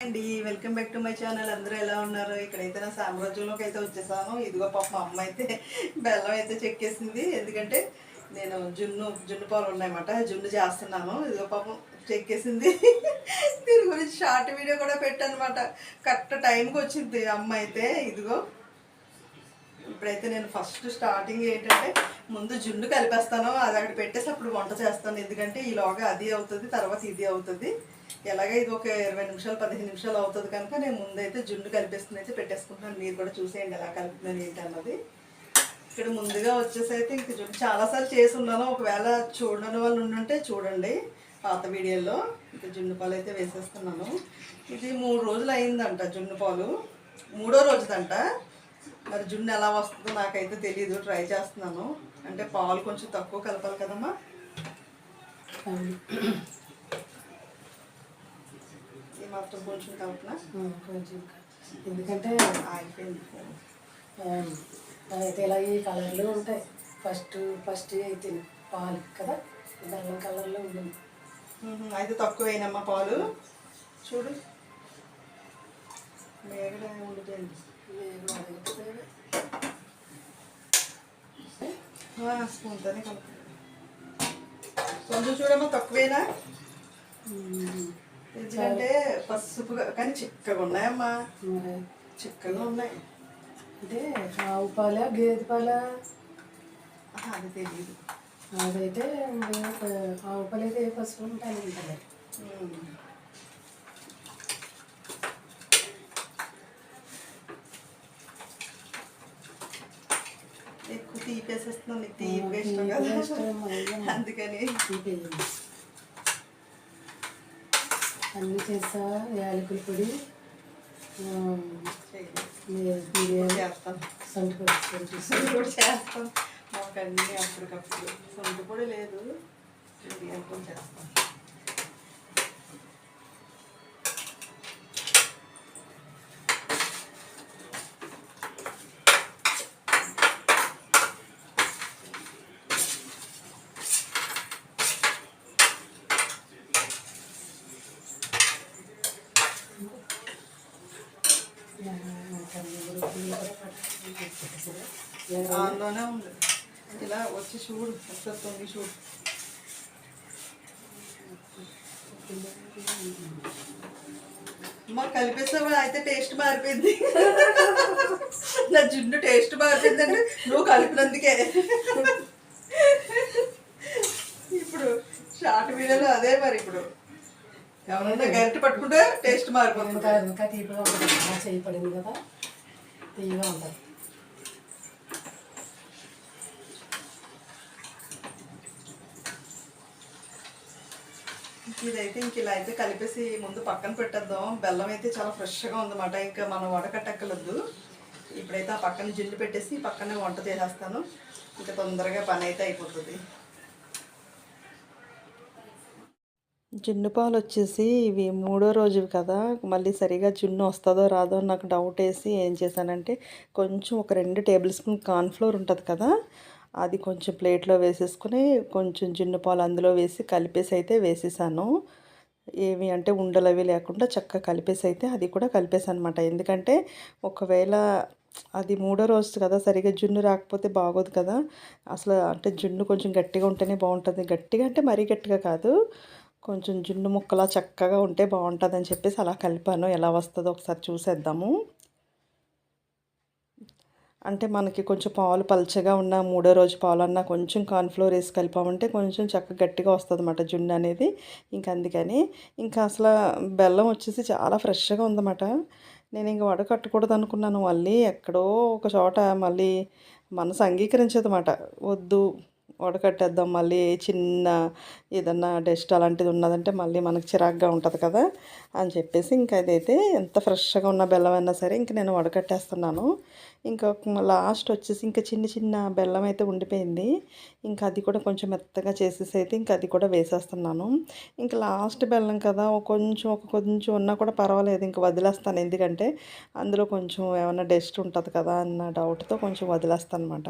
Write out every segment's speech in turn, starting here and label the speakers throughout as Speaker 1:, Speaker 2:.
Speaker 1: అండి welcome back to my channel. అందరూ ఎలా ఉన్నారు? ఇక్కడైతే నా సామ్రాజ్యంలోకి అయితే వచ్చేసాను. ఇదిగో పాప మా అమ్మ అయితే బెల్లం అయితే చెక్కేసింది. ఎందుకంటే నేను జున్ను పాలు ఉన్నాయన్నమాట, జున్ను చేస్తున్నాను. ఇదిగో పాపం చెక్కేసింది. దీని గురించి షార్ట్ వీడియో కూడా పెట్టానమాట. కరెక్ట్ టైంకి వచ్చింది అమ్మ అయితే. ఇదిగో ఇప్పుడైతే నేను ఫస్ట్ స్టార్టింగ్ ఏంటంటే ముందు జున్ను కలిపేస్తాను, అది అక్కడ పెట్టేసి అప్పుడు వంట చేస్తాను. ఎందుకంటే ఈలోగా అది అవుతుంది, తర్వాత ఇది అవుతుంది. ఎలాగ ఇది ఒక 20 నిమిషాలు 15 నిమిషాలు అవుతుంది కనుక నేను ముందైతే జున్ను కలిపేసుకుని అయితే పెట్టేసుకుంటాను. మీరు కూడా చూసేయండి ఎలా కలుపుతున్నాను ఏంటి అన్నది. ఇక్కడ ముందుగా వచ్చేసి అయితే ఇంక జున్ను చాలాసార్లు చేసి ఉన్నాను. ఒకవేళ చూడని వాళ్ళు ఉండుంటే చూడండి పాత వీడియోలో. ఇంక జున్ను పాలు అయితే వేసేస్తున్నాను. ఇది 3 రోజులు అయిందంట జున్ను పాలు, 3వ రోజుదంట. మరి జున్ను ఎలా వస్తుందో నాకైతే తెలియదు, ట్రై చేస్తున్నాను. అంటే పాలు కొంచెం తక్కువ కలపాలి కదమ్మా. ఈ మాత్రం కొంచెం కలుపునా
Speaker 2: కొంచెం, ఎందుకంటే
Speaker 1: ఆగిపోయింది.
Speaker 2: అయితే ఇలా ఈ కలర్లో ఉంటాయి. ఫస్ట్ అయితే పాలు కదా బెల్లం కలర్లో ఉంటుంది.
Speaker 1: అయితే తక్కువేనమ్మా పాలు. చూడు మేగడ ఉండిపోయింది. స్పూన్తోనే కలుపు. కొంచెం చూడమ్మా తక్కువేనా, ఎందుకంటే పసుపుగా కానీ చిక్కగా ఉన్నాయమ్మా, చిక్కగా ఉన్నాయి.
Speaker 2: అంటే ఆవు పాల గేదె పాల
Speaker 1: అది తెలియదు.
Speaker 2: అదైతే ఆవు పాలు అయితే పసుపు ఉంటాయి ఉంటుంది.
Speaker 1: ఎక్కువ తీపేసేస్తున్నాను, నీకు తీపి ఇష్టం కదా, అందుకని
Speaker 2: అన్నీ చేస్తా. యాలకుల పొడి,
Speaker 1: చేస్తాను,
Speaker 2: సొంటి
Speaker 1: కూడా చేస్తాను. మాకు అన్నీ అప్పటికప్పుడు సొంటి పొడి లేదు, బిర్యానీ కూడా చేస్తాను. అందులోనే ఉంది. ఇలా వచ్చి చూడు, ఒకసారి తొంగి చూడు. మా కలిపేసావా? అయితే టేస్ట్ మారిపోయింది. నా జున్ను టేస్ట్ మారిపోయింది అంటే నువ్వు కలిపినందుకే. ఇప్పుడు షార్ట్ వీడియోలో అదే మరి. ఇప్పుడు ఎవరన్నా గరిటె పట్టుకుంటే టేస్ట్ మారిపోతుంది.
Speaker 2: ఇంకా తీపిగా ఉంటుంది, చేయి పడింది కదా, తీయగా ఉంటుంది.
Speaker 1: ఇదైతే ఇంక ఇలా అయితే కలిపేసి ముందు పక్కన పెట్టేద్దాం. బెల్లం అయితే చాలా ఫ్రెష్గా ఉందన్నమాట, ఇంకా మనం వడకట్టక్కర్లేదు. ఇప్పుడైతే ఆ పక్కన జున్ను పెట్టేసి పక్కనే వంట చేసేస్తాను, ఇంకా తొందరగా పని అయితే అయిపోతుంది. జున్ను పాలు వచ్చేసి ఇవి 3వ రోజువి కదా, మళ్ళీ సరిగా జున్ను వస్తుందో రాదో నాకు డౌట్ వేసి ఏం చేశానంటే కొంచెం ఒక 2 టేబుల్ స్పూన్ కార్న్ఫ్లోర్ ఉంటుంది కదా, అది కొంచెం ప్లేట్లో వేసేసుకుని కొంచెం జున్ను పాలు అందులో వేసి కలిపేసి అయితే వేసేసాను. ఏమి అంటే ఉండలు అవి లేకుండా చక్కగా కలిపేసి అయితే అది కూడా కలిపేసాను అనమాట. ఎందుకంటే ఒకవేళ అది 3వ రోజు కదా, సరిగా జున్ను రాకపోతే బాగోదు కదా. అసలు అంటే జున్ను కొంచెం గట్టిగా ఉంటేనే బాగుంటుంది. గట్టిగా అంటే మరీ గట్టిగా కాదు, కొంచెం జున్ను ముక్కలా చక్కగా ఉంటే బాగుంటుంది అని చెప్పేసి అలా కలిపాను. ఎలా వస్తుందో ఒకసారి చూసేద్దాము. అంటే మనకి కొంచెం పాలు పల్చగా ఉన్న 3వ రోజు పాలు అన్నా కొంచెం కార్న్ఫ్లోర్ వేసి కలిపామంటే కొంచెం చక్కగా గట్టిగా వస్తుంది అన్నమాట జున్ను అనేది. ఇంకా అందుకని ఇంకా అసలు బెల్లం వచ్చేసి చాలా ఫ్రెష్గా ఉందన్నమాట. నేను ఇంక వడకట్టకూడదు అనుకున్నాను, మళ్ళీ ఎక్కడో ఒక చోట మళ్ళీ మనసు అంగీకరించదన్నమాట. వద్దు వడకట్టేద్దాం, మళ్ళీ చిన్న ఏదన్నా డస్ట్ అలాంటిది ఉన్నదంటే మళ్ళీ మనకు చిరాగ్గా ఉంటుంది కదా అని చెప్పేసి ఇంకా అదైతే ఎంత ఫ్రెష్గా ఉన్న బెల్లం అయినా సరే ఇంక నేను వడకట్టేస్తున్నాను. ఇంకా లాస్ట్ వచ్చేసి ఇంకా చిన్న చిన్న బెల్లం అయితే ఉండిపోయింది, ఇంకా అది కూడా కొంచెం మెత్తగా చేసేసి అయితే ఇంకా అది కూడా వేసేస్తున్నాను. ఇంకా లాస్ట్ బెల్లం కదా, కొంచెం ఉన్నా కూడా పర్వాలేదు, ఇంకా వదిలేస్తాను. ఎందుకంటే అందులో కొంచెం ఏమైనా డస్ట్ ఉంటుంది కదా అన్న డౌట్తో కొంచెం వదిలేస్తాను అనమాట.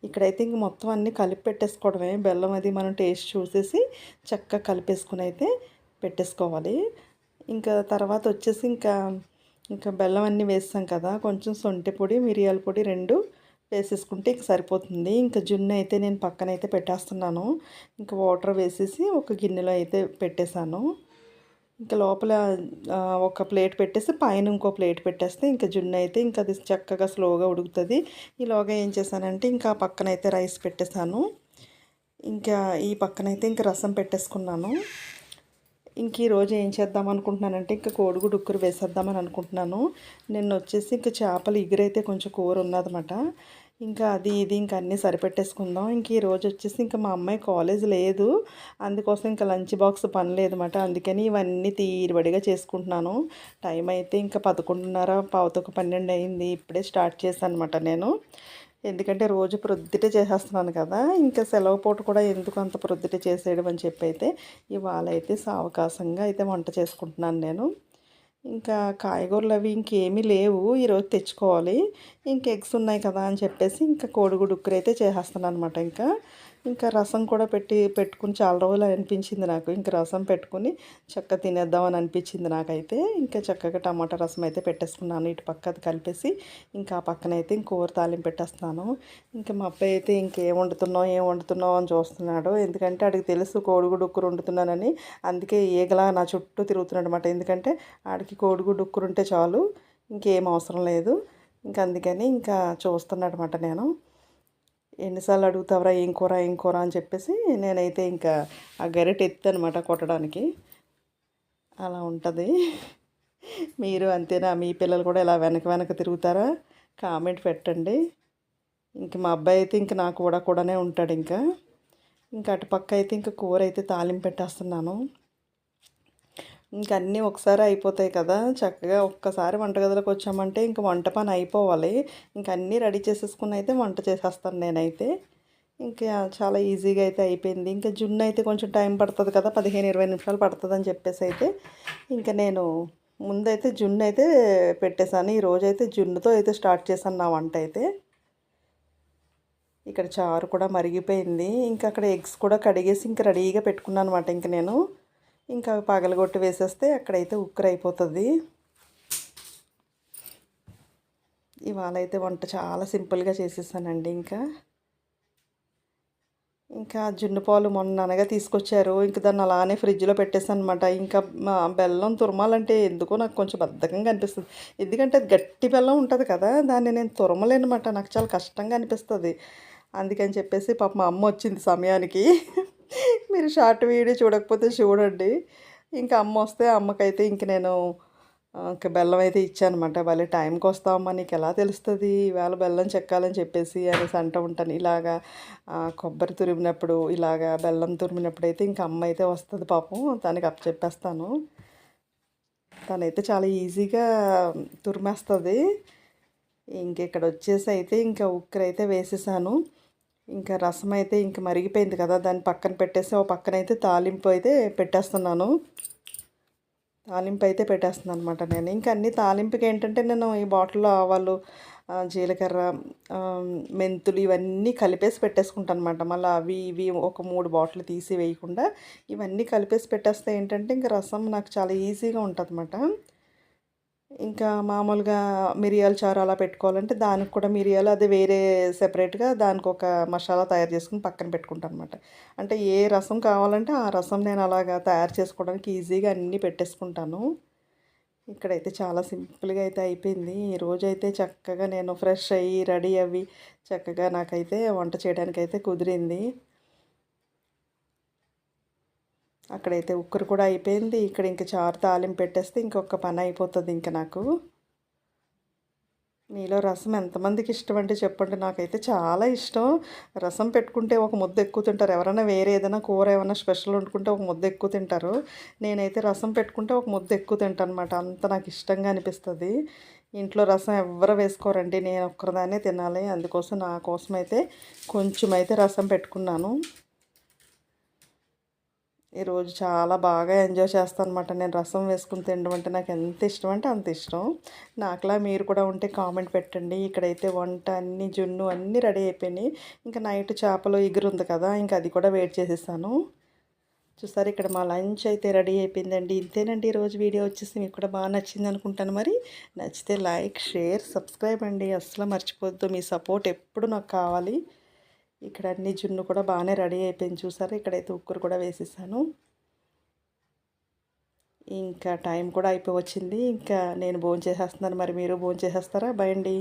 Speaker 1: ఇక్కడైతే ఇంక మొత్తం అన్నీ కలిపి పెట్టేసుకోవడమే. బెల్లం అది మనం టేస్ట్ చూసేసి చక్కగా కలిపేసుకుని అయితే పెట్టేసుకోవాలి. ఇంకా తర్వాత వచ్చేసి ఇంకా బెల్లం అన్నీ వేసాం కదా, కొంచెం సొంటి పొడి మిరియాల పొడి రెండు వేసేసుకుంటే ఇంక సరిపోతుంది. ఇంకా జున్ను అయితే నేను పక్కనైతే పెట్టేస్తున్నాను. ఇంకా వాటర్ వేసేసి ఒక గిన్నెలో అయితే పెట్టేశాను. ఇంకా లోపల ఒక ప్లేట్ పెట్టేసి పైన ఇంకో ప్లేట్ పెట్టేస్తే ఇంకా జున్ను అయితే ఇంకా అది చక్కగా స్లోగా ఉడుకుతుంది. ఈలోగా ఏం చేశానంటే ఇంకా పక్కనైతే రైస్ పెట్టేశాను. ఇంకా ఈ పక్కనైతే ఇంకా రసం పెట్టేసుకున్నాను. ఇంక ఈరోజు ఏం చేద్దాం అనుకుంటున్నానంటే ఇంకా కోడిగుడ్డు ఉక్కురు వేసేద్దామని అనుకుంటున్నాను. నిన్న వచ్చేసి ఇంకా చేపలు ఇగురైతే కొంచెం కూర ఉన్నదన్నమాట. ఇంకా అది ఇది ఇంకా అన్నీ సరిపెట్టేసుకుందాం. ఇంక ఈరోజు వచ్చేసి ఇంకా మా అమ్మాయి కాలేజ్ లేదు, అందుకోసం ఇంకా లంచ్ బాక్స్ పని లేదన్నమాట. అందుకని ఇవన్నీ తీరుబడిగా చేసుకుంటున్నాను. టైం అయితే ఇంకా 11:30 పావుతొక్క 12 అయింది. ఇప్పుడే స్టార్ట్ చేశాను అనమాట నేను. ఎందుకంటే రోజు ప్రొద్దుటే చేసేస్తున్నాను కదా, ఇంకా సెలవు పూట కూడా ఎందుకు అంత ప్రొద్దుటే చేసేయడం అని చెప్పి అయితే ఇవాళ అయితే సావకాశంగా అయితే వంట చేసుకుంటున్నాను నేను. ఇంకా కాయగూరలు అవి ఇంకేమీ లేవు, ఈరోజు తెచ్చుకోవాలి. ఇంక ఎగ్స్ ఉన్నాయి కదా అని చెప్పేసి ఇంకా కోడిగుడ్డు ఉక్కురు అయితే చేసేస్తున్నాను అనమాట. ఇంకా రసం కూడా పెట్టుకుని చాలా రోజులు అనిపించింది నాకు. ఇంకా రసం పెట్టుకుని చక్కగా తినేద్దామని అనిపించింది నాకైతే. ఇంకా చక్కగా టమాటా రసం అయితే పెట్టేసుకున్నాను. ఇటు పక్క అది కలిపేసి ఇంకా ఆ పక్కన అయితే కూర తాలింపు పెట్టేస్తున్నాను. ఇంకా మా అబ్బాయి అయితే ఇంకేం వండుతున్నావు అని చూస్తున్నాడు. ఎందుకంటే ఆడికి తెలుసు కోడిగుడ్డు ఉక్కురు వండుతున్నానని. అందుకే ఈగలా నా చుట్టూ తిరుగుతున్నాడు అనమాట. ఎందుకంటే ఆడికి కోడిగుడ్డు ఉక్కురు ఉంటే చాలు, ఇంకేం అవసరం లేదు. ఇంకా అందుకని ఇంకా చూస్తున్నాడు అనమాట. నేను ఎన్నిసార్లు అడుగుతావరా ఏం కూర అని చెప్పేసి నేనైతే ఇంకా ఆ గరిటె ఎత్తానమాట కొట్టడానికి. అలా ఉంటుంది. మీరు అంతేనా? మీ పిల్లలు కూడా ఇలా వెనక తిరుగుతారా? కామెంట్ పెట్టండి. ఇంక మా అబ్బాయి అయితే ఇంక నా కూడానే ఉంటాడు. ఇంకా అటుపక్క అయితే ఇంకా కూర అయితే తాలింపు పెట్టేస్తున్నాను. ఇంక అన్నీ ఒకసారి అయిపోతాయి కదా, చక్కగా ఒక్కసారి వంటగదిలోకి వచ్చామంటే ఇంక వంట పని అయిపోవాలి. ఇంక అన్నీ రెడీ చేసేసుకుని అయితే వంట చేసేస్తాను నేనైతే. ఇంకా చాలా ఈజీగా అయితే అయిపోయింది. ఇంకా జున్ను అయితే కొంచెం టైం పడుతుంది కదా, 15-20 నిమిషాలు పడుతుంది అని చెప్పేసి అయితే ఇంకా నేను ముందైతే జున్ను అయితే పెట్టేశాను. ఈరోజు అయితే జున్నుతో అయితే స్టార్ట్ చేశాను నా వంట అయితే. ఇక్కడ చారు కూడా మరిగిపోయింది. ఇంకా అక్కడ ఎగ్స్ కూడా కడిగేసి ఇంకా రెడీగా పెట్టుకున్నాను అనమాట. ఇంక నేను ఇంకా పగలగొట్టి వేసేస్తే అక్కడైతే ఉక్కురు అయిపోతుంది. ఇవాళ అయితే వంట చాలా సింపుల్గా చేసేసానండి. ఇంకా జున్ను పాలు మొన్న అనగా తీసుకొచ్చారు. ఇంక దాన్ని అలానే ఫ్రిడ్జ్లో పెట్టేసాను అనమాట. ఇంకా బెల్లం తురమాలంటే ఎందుకో నాకు కొంచెం బద్ధకంగా అనిపిస్తుంది. ఎందుకంటే అది గట్టి బెల్లం ఉంటుంది కదా, దాన్ని నేను తురమలేనమాట. నాకు చాలా కష్టంగా అనిపిస్తుంది. అందుకని చెప్పేసి పాప మా అమ్మ వచ్చింది సమయానికి. మీరు షార్ట్ వీడియో చూడకపోతే చూడండి. ఇంకా అమ్మ వస్తే అమ్మకైతే ఇంక నేను ఇంకా బెల్లం అయితే ఇచ్చానమాట. భలే టైంకి వస్తావమ్మా, నీకు ఎలా తెలుస్తుంది ఈవేళ బెల్లం చెక్కాలని చెప్పేసి అనేసి అంటూ ఉంటాను. ఇలాగా కొబ్బరి తురిమినప్పుడు ఇలాగా బెల్లం తురిమినప్పుడు అయితే ఇంకా అమ్మ అయితే వస్తుంది పాపం, తనకి అప్పచెప్పేస్తాను. తనైతే చాలా ఈజీగా తురిమేస్తుంది. ఇక్కడ వచ్చేసి అయితే ఇంకా ఉక్కురు అయితే వేసేసాను. ఇంకా రసం అయితే ఇంక మరిగిపోయింది కదా, దాన్ని పక్కన పెట్టేసి ఓ పక్కనైతే తాలింపు అయితే పెట్టేస్తున్నాను. అనమాట నేను. ఇంకా అన్ని తాలింపుకి ఏంటంటే నేను ఈ బాటిల్లో ఆవాలు, జీలకర్ర, మెంతులు ఇవన్నీ కలిపేసి పెట్టేసుకుంటాను అనమాట. మళ్ళీ అవి ఇవి ఒక 3 బాటిల్ తీసి వేయకుండా ఇవన్నీ కలిపేసి పెట్టేస్తే ఏంటంటే ఇంకా రసం నాకు చాలా ఈజీగా ఉంటుంది అనమాట. ఇంకా మామూలుగా మిరియాల చారు అలా పెట్టుకోవాలంటే దానికి కూడా మిరియాలు అది వేరే సెపరేట్గా దానికి ఒక మసాలా తయారు చేసుకుని పక్కన పెట్టుకుంటాను అనమాట. అంటే ఏ రసం కావాలంటే ఆ రసం నేను అలాగా తయారు చేసుకోవడానికి ఈజీగా అన్నీ పెట్టేసుకుంటాను. ఇక్కడైతే చాలా సింపుల్గా అయితే అయిపోయింది. ఈరోజు అయితే చక్కగా నేను ఫ్రెష్ అయ్యి రెడీ అవ్వి చక్కగా నాకైతే వంట చేయడానికి అయితే కుదిరింది. అక్కడైతే ఉక్కురు కూడా అయిపోయింది. ఇక్కడ ఇంక చారు తాలింపు పెట్టేస్తే ఇంకొక పని అయిపోతుంది ఇంక నాకు. మీలో రసం ఎంతమందికి ఇష్టం అంటే చెప్పండి. నాకైతే చాలా ఇష్టం. రసం పెట్టుకుంటే ఒక ముద్ద ఎక్కువ తింటారు. ఎవరైనా వేరే ఏదైనా కూర ఏమైనా స్పెషల్ వండుకుంటే ఒక ముద్ద ఎక్కువ తింటారు. నేనైతే రసం పెట్టుకుంటే ఒక ముద్ద ఎక్కువ తింటాను అనమాట. అంత నాకు ఇష్టంగా అనిపిస్తుంది. ఇంట్లో రసం ఎవ్వరు వేసుకోరండి, నేను ఒక్కరిదాన్నే తినాలి. అందుకోసం నా కోసం అయితే కొంచెం అయితే రసం పెట్టుకున్నాను. ఈరోజు చాలా బాగా ఎంజాయ్ చేస్తాను అనమాట. నేను రసం వేసుకుని తినడం అంటే నాకు ఎంత ఇష్టం అంటే అంత ఇష్టం. నాకులా మీరు కూడా ఉంటే కామెంట్ పెట్టండి. ఇక్కడైతే వంట అన్నీ జున్ను అన్నీ రెడీ అయిపోయినాయి. ఇంకా నైట్ చేపలు ఇగురు ఉంది కదా, ఇంకా అది కూడా వేడి చేసేసాను. చూసారు ఇక్కడ మా లంచ్ అయితే రెడీ అయిపోయిందండి. ఇంతేనండి ఈరోజు వీడియో వచ్చేసి మీకు కూడా బాగా నచ్చింది అనుకుంటాను. మరి నచ్చితే లైక్, షేర్, సబ్స్క్రైబ్ అండి. అస్సలు మర్చిపోవద్దు. మీ సపోర్ట్ ఎప్పుడు నాకు కావాలి. ఇక్కడ అన్ని జున్ను కూడా బాగానే రెడీ అయిపోయింది చూసారు. ఇక్కడైతే ఉక్కురు కూడా వేసేసాను. ఇంకా టైం కూడా అయిపోయి వచ్చింది. ఇంకా నేను భోంచేసేస్తున్నాను. మరి మీరు భోంచేసేస్తారా? బై అండి.